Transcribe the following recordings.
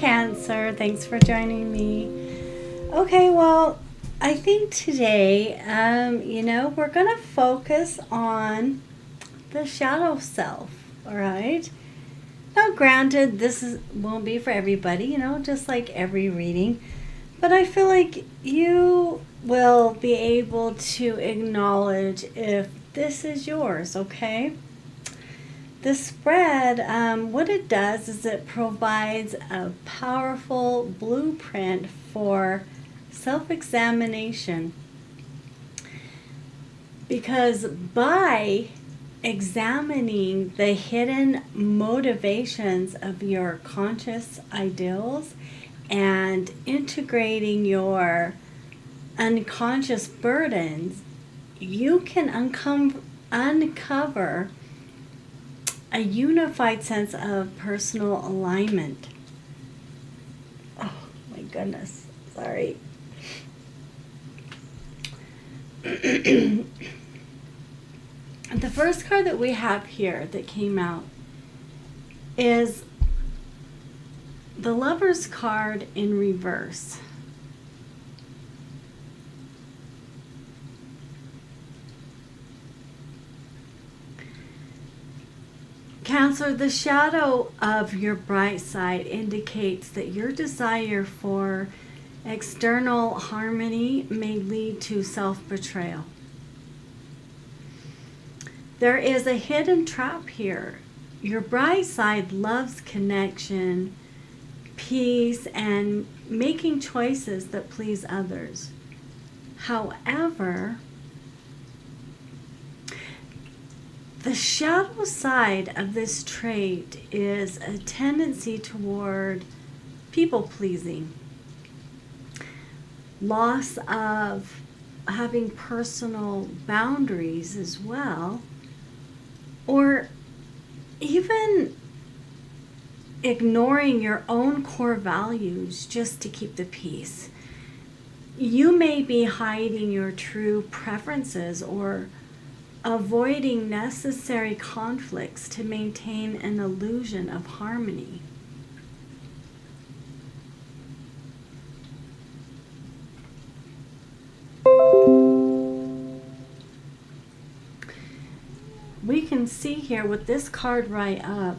Cancer. Thanks for joining me. Okay, well, I think today, we're going to focus on the shadow self, all right? Now, granted, won't be for everybody, just like every reading, but I feel like you will be able to acknowledge if this is yours, okay? The spread, what it does is it provides a powerful blueprint for self-examination. Because by examining the hidden motivations of your conscious ideals and integrating your unconscious burdens, you can uncover a unified sense of personal alignment. Oh my goodness, sorry. The first card that we have here that came out is the Lover's card in reverse. Cancer, the shadow of your bright side indicates that your desire for external harmony may lead to self-betrayal. There is a hidden trap here. Your bright side loves connection, peace, and making choices that please others. However, the shadow side of this trait is a tendency toward people-pleasing, loss of having personal boundaries as well, or even ignoring your own core values just to keep the peace. You may be hiding your true preferences or avoiding necessary conflicts to maintain an illusion of harmony. We can see here with this card right up,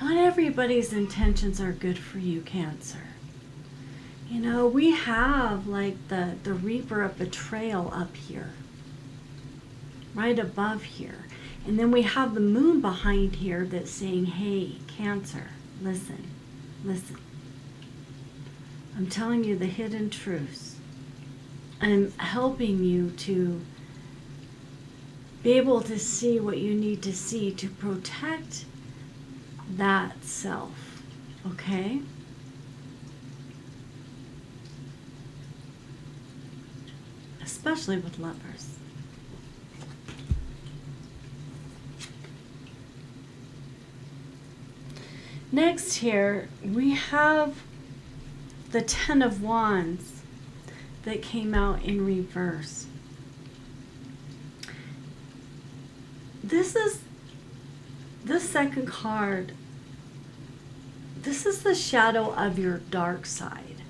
not everybody's intentions are good for you, Cancer. We have like the Reaper of Betrayal up here, right above here. And then we have the moon behind here that's saying, hey, Cancer, listen. I'm telling you the hidden truths. I'm helping you to be able to see what you need to see to protect that self, okay? Especially with lovers. Next here, we have the Ten of Wands that came out in reverse. This second card, this is the shadow of your dark side,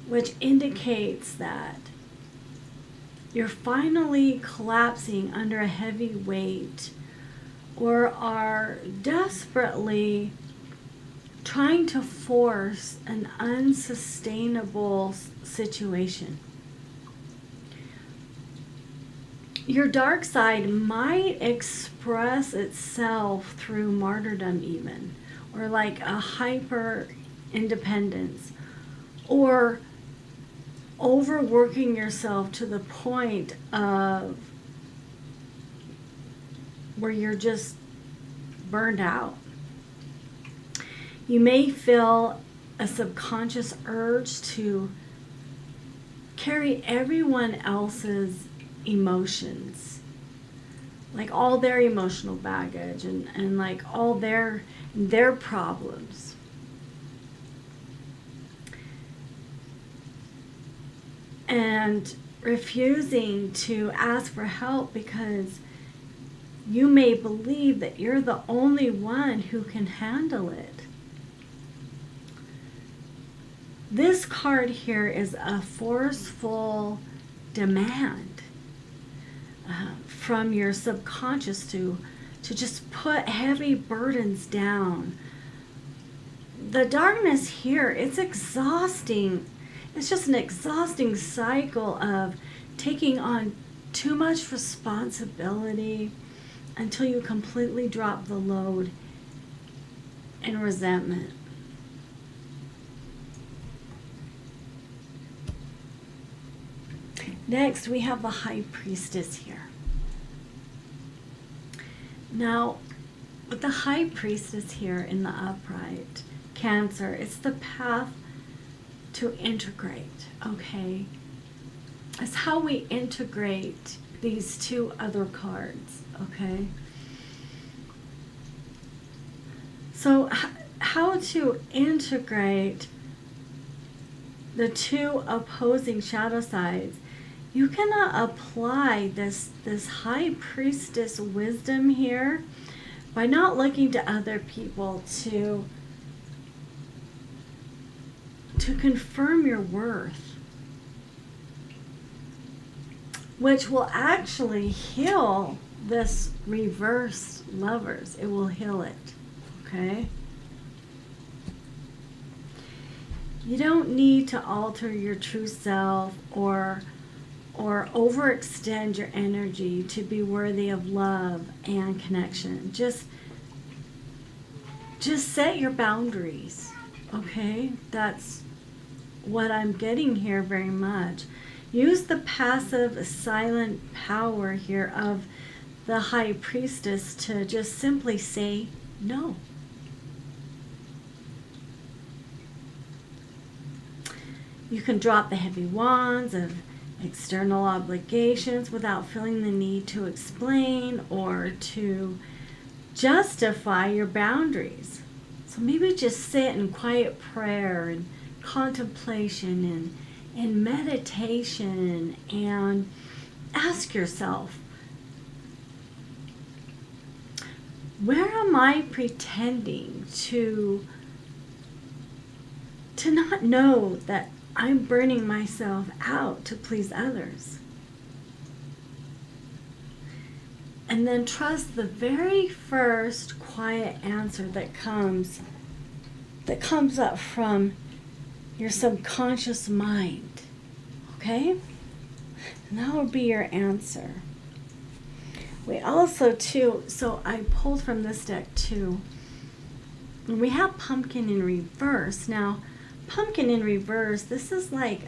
which indicates that you're finally collapsing under a heavy weight or are desperately trying to force an unsustainable situation. Your dark side might express itself through martyrdom even, or like a hyper independence, or overworking yourself to the point of where you're just burned out. You may feel a subconscious urge to carry everyone else's emotions, like all their emotional baggage and like all their problems. And refusing to ask for help because you may believe that you're the only one who can handle it. This card here is a forceful demand from your subconscious to just put heavy burdens down. The darkness here, it's exhausting. It's just an exhausting cycle of taking on too much responsibility until you completely drop the load and resentment. Next, we have the High Priestess here. Now, with the High Priestess here in the upright, Cancer, it's the path to integrate, okay? It's how we integrate these two other cards, okay? So how to integrate the two opposing shadow sides? You cannot apply this High Priestess wisdom here by not looking to other people to confirm your worth, which will actually heal this reverse lovers. It will heal it, okay? You don't need to alter your true self or overextend your energy to be worthy of love and connection. Just set your boundaries, okay? That's what I'm getting here very much. Use the passive, silent power here of the High Priestess to just simply say no. You can drop the heavy wands of external obligations without feeling the need to explain or to justify your boundaries. So maybe just sit in quiet prayer and contemplation and meditation and ask yourself, where am I pretending to not know that I'm burning myself out to please others? And then trust the very first quiet answer that comes up from your subconscious mind, okay? And that will be your answer. We also, too, so I pulled from this deck, too, and we have Pumpkin in reverse. Now, Pumpkin in reverse, this is like,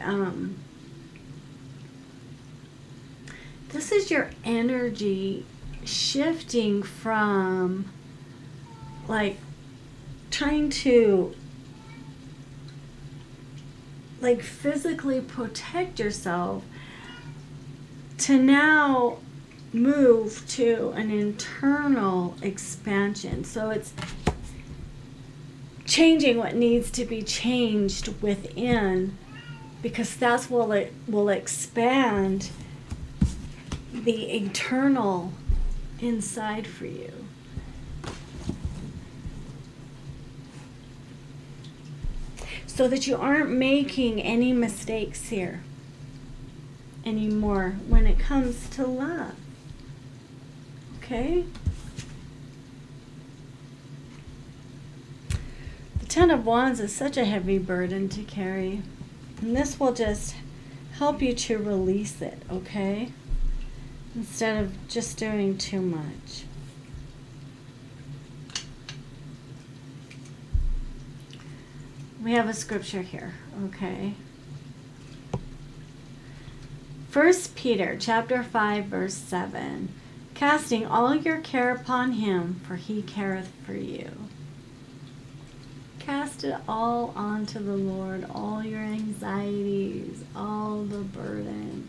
this is your energy shifting from, like, trying to like physically protect yourself to now move to an internal expansion. So it's changing what needs to be changed within, because that's what it will expand the eternal inside for you. So that you aren't making any mistakes here anymore when it comes to love. Okay? The Ten of Wands is such a heavy burden to carry. And this will just help you to release it, okay? Instead of just doing too much. We have a scripture here, okay? 1 Peter chapter 5, verse 7. Casting all your care upon him, for he careth for you. Cast it all onto the Lord, all your anxieties, all the burdens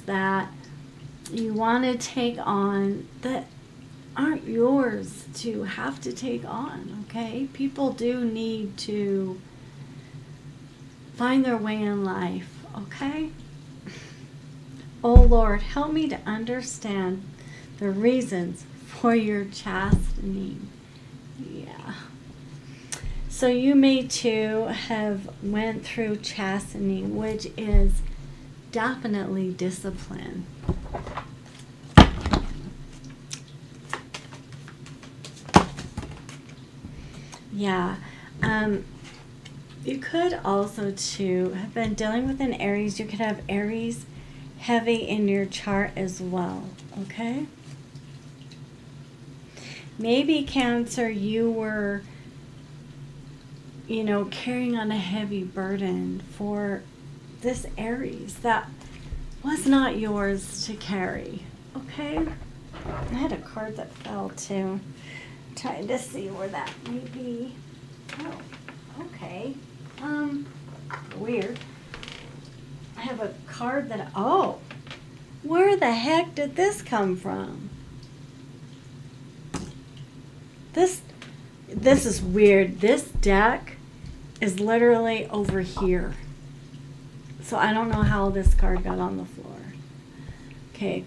that you want to take on that aren't yours to have to take on, okay? People do need to find their way in life, okay? Oh Lord, help me to understand the reasons for your chastening. Yeah. So you may too have went through chastening, which is definitely discipline. Yeah. You could also too have been dealing with an Aries. You could have Aries heavy in your chart as well. Okay. Maybe Cancer, you were, carrying on a heavy burden for this Aries that was not yours to carry. Okay. I had a card that fell too. Trying to see where that may be. Oh, okay. Weird. I have a card that, oh, where the heck did this come from? This is weird. This deck is literally over here. So I don't know how this card got on the floor. Okay.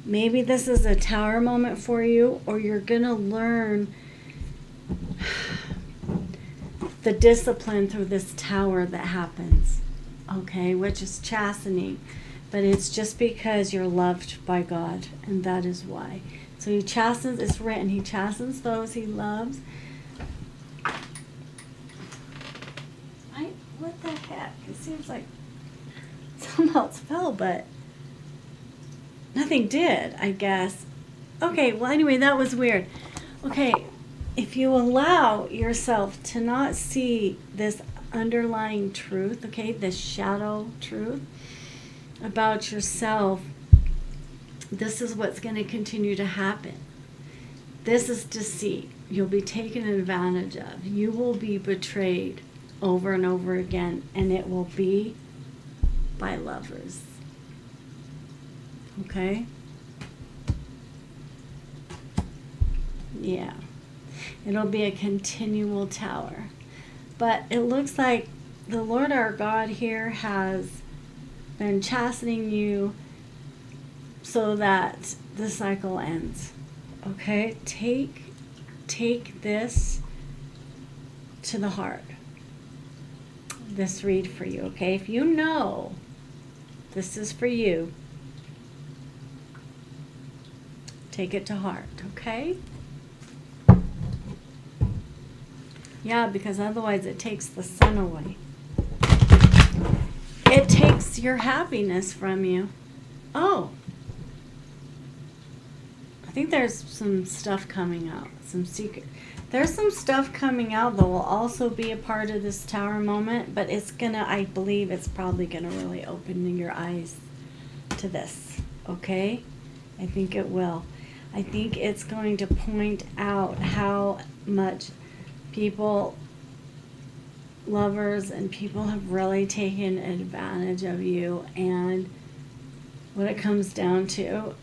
Maybe this is a tower moment for you, or you're going to learn the discipline through this tower that happens, okay, which is chastening. But it's just because you're loved by God, and that is why. So he chastens, it's written, he chastens those he loves. What the heck? It seems like something else fell, but nothing did, I guess. Okay, well, anyway, that was weird. Okay, if you allow yourself to not see this underlying truth, okay, this shadow truth about yourself, this is what's going to continue to happen. This is deceit. You'll be taken advantage of. You will be betrayed over and over again, and it will be by lovers. Okay? Yeah. It'll be a continual tower. But it looks like the Lord our God here has been chastening you so that the cycle ends. Okay? Take this to the heart. This read for you, okay? If you know this is for you, take it to heart, okay? Yeah, because otherwise it takes the sun away. It takes your happiness from you. Oh. I think there's some stuff coming out, some secret. There's some stuff coming out that will also be a part of this tower moment, but it's gonna, I believe it's probably gonna really open your eyes to this, okay? I think it will. I think it's going to point out how much people, lovers and people have really taken advantage of you, and what it comes down to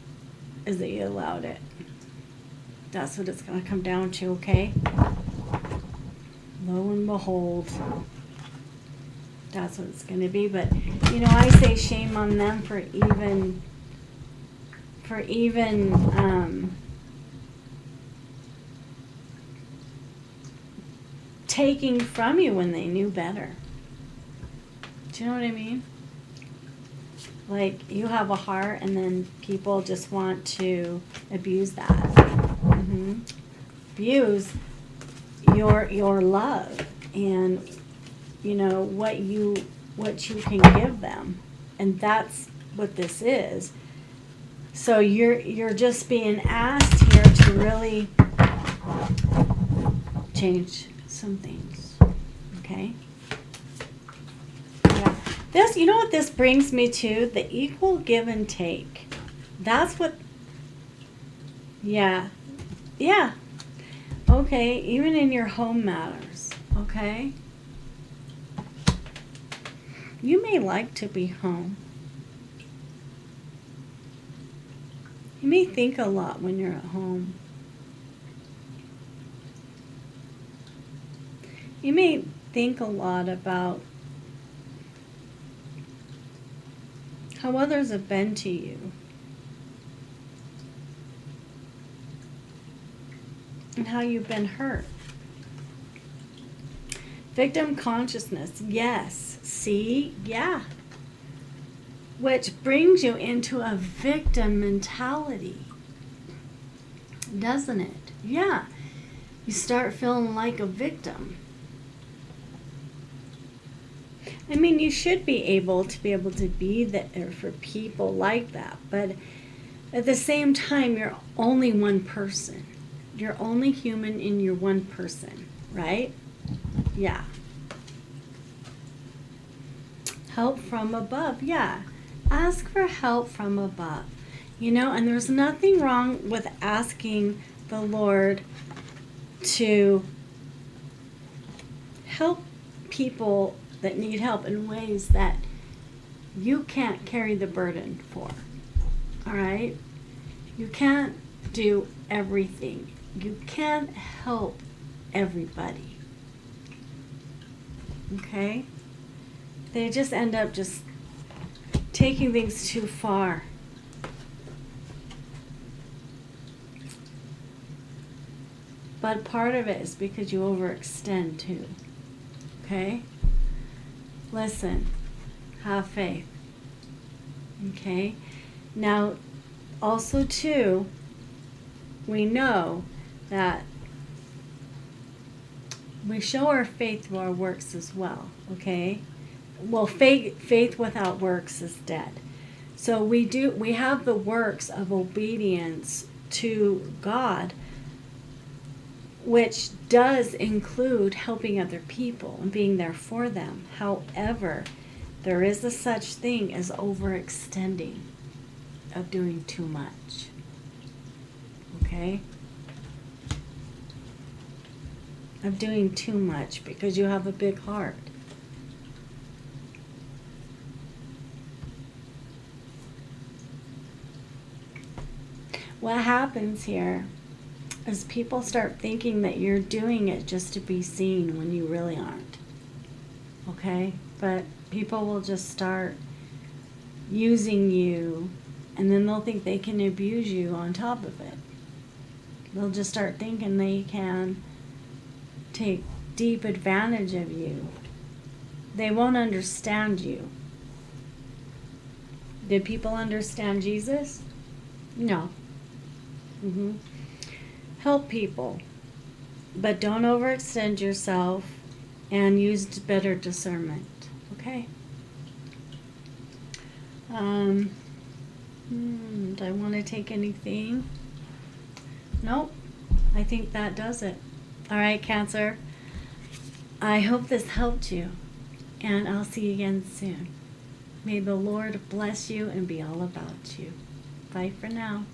is that you allowed it. That's what it's going to come down to, okay? Lo and behold, that's what it's going to be. But, I say shame on them for even taking from you when they knew better. Do you know what I mean? Like, you have a heart, and then people just want to abuse that. Mm-hmm. Abuse your love and what you can give them, and that's what this is. So you're just being asked here to really change some things. Okay. Yeah. This, you know what this brings me to? The equal give and take. That's what. Yeah. Yeah. Okay, even in your home matters, okay? You may like to be home. You may think a lot when you're at home. You may think a lot about how others have been to you. and how you've been hurt. Victim consciousness, yes. See? Yeah. Which brings you into a victim mentality, doesn't it? Yeah. You start feeling like a victim. I mean, you should be able to be there for people like that, but at the same time, you're only one person. You're only human and you're one person, right? Yeah. Help from above, yeah. Ask for help from above. You know, and there's nothing wrong with asking the Lord to help people that need help in ways that you can't carry the burden for. All right? You can't do everything. You can't help everybody. Okay? They just end up just taking things too far. But part of it is because you overextend too. Okay? Listen. Have faith. Okay? Now, also too, we know that we show our faith through our works as well. Okay? Well, faith without works is dead. So we have the works of obedience to God, which does include helping other people and being there for them. However, there is a such thing as overextending, of doing too much. Okay? Of doing too much because you have a big heart. What happens here is people start thinking that you're doing it just to be seen when you really aren't. Okay? But people will just start using you, and then they'll think they can abuse you on top of it. They'll just start thinking they can take deep advantage of you. They won't understand you. Did people understand Jesus? No. Help people, but don't overextend yourself and use better discernment. Okay? Do I want to take anything? Nope. I think that does it. All right, Cancer. I hope this helped you, and I'll see you again soon. May the Lord bless you and be all about you. Bye for now.